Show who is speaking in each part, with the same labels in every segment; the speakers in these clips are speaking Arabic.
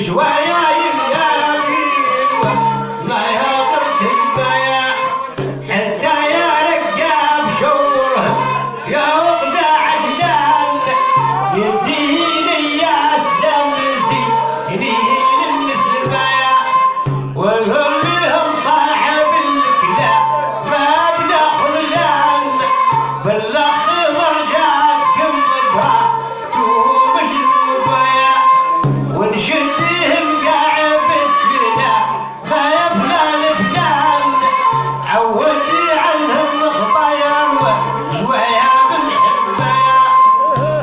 Speaker 1: شوية يميامين ما يضرب البيا حتى يا رقاب شورهم يا وقت عجلان يديني يا سدمتي يدين النسر بيا والهم لهم صاحب الكلاب ما بلا خذلان بالأخ مرجعتكم الباب تومش البيا ونشدهم قاعد بالسرنا ما يبلى الفلان عودي عنهم الخطايا وشوية بالحبايا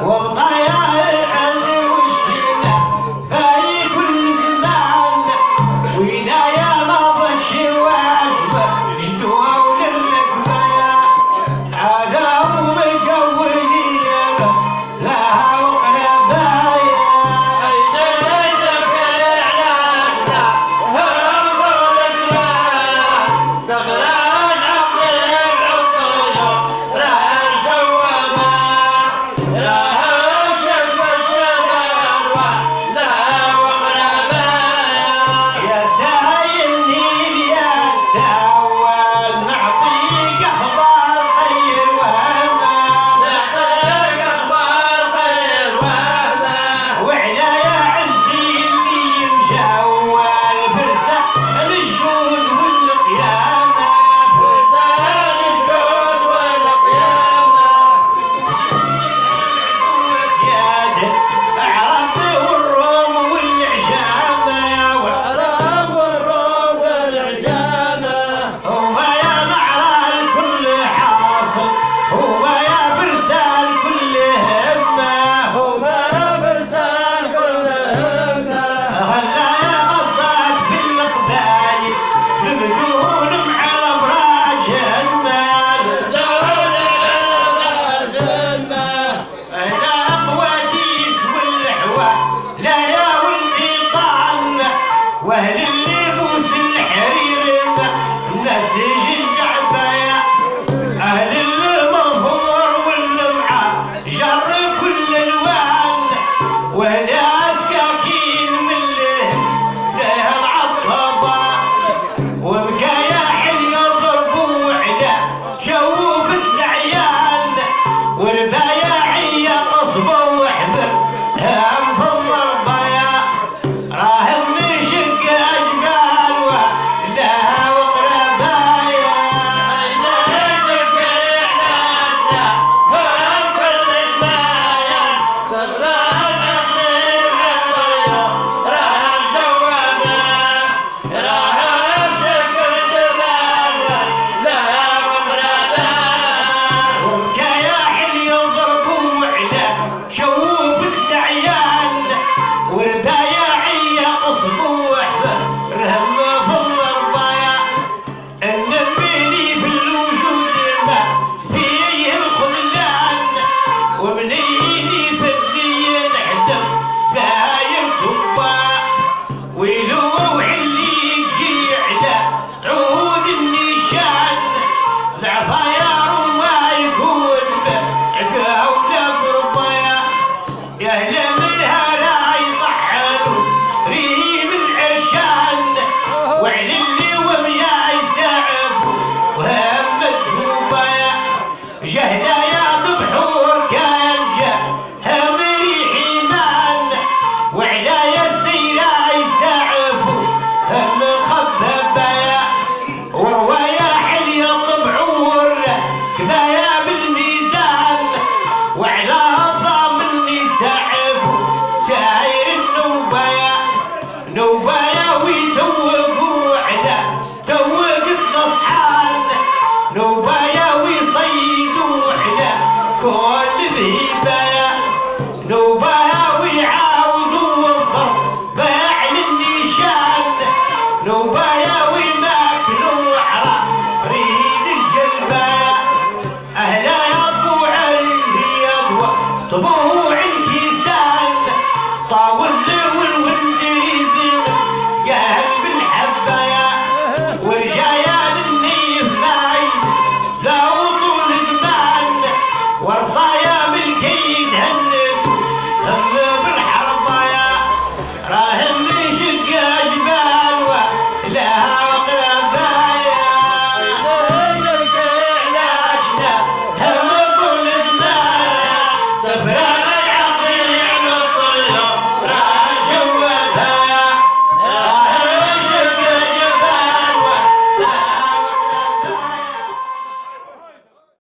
Speaker 1: وبطايا العلي والشنا في كل زمان وينايا نبض الشواش شدوها وللكبايا عذاب مجولين لها وقربايا يا سايلني يا سوال نعطيك اخبار خير وعلى يا عزي اللي مجول فرسان الجود والقيامة وكياد أعراب والروم والعجامة هو يا معرى الكل حاصل هو يا فرسان كل همة هلا يا غطاك في القبايل ببدون مع الابراج المال هنا قواديس والحوا لا يا ولدي طعن واهل اللبوس الحرير نسيج الجعبايا اهل المنظور واللمعه جر كل الوان وناس كاكين من لهم فيها العطبه وبكايا حلي ضربوا وعدا شوفت العيال والبايعية قصبوا وحبر هم في الضربايا راهم مشق أجبال ولها وقربايا وبكايا حلي ضربوا وعدا شوفت العيال والبايعية قصبوا وحبر هم في الضربايا النبيلي في الوجود ما فيه الخذلان وبنيلي في الزين حزم باين كبا ويلو اللي يجي على سعود النيشان العطايا وما يكون بعدا ولا قربايا يا جميع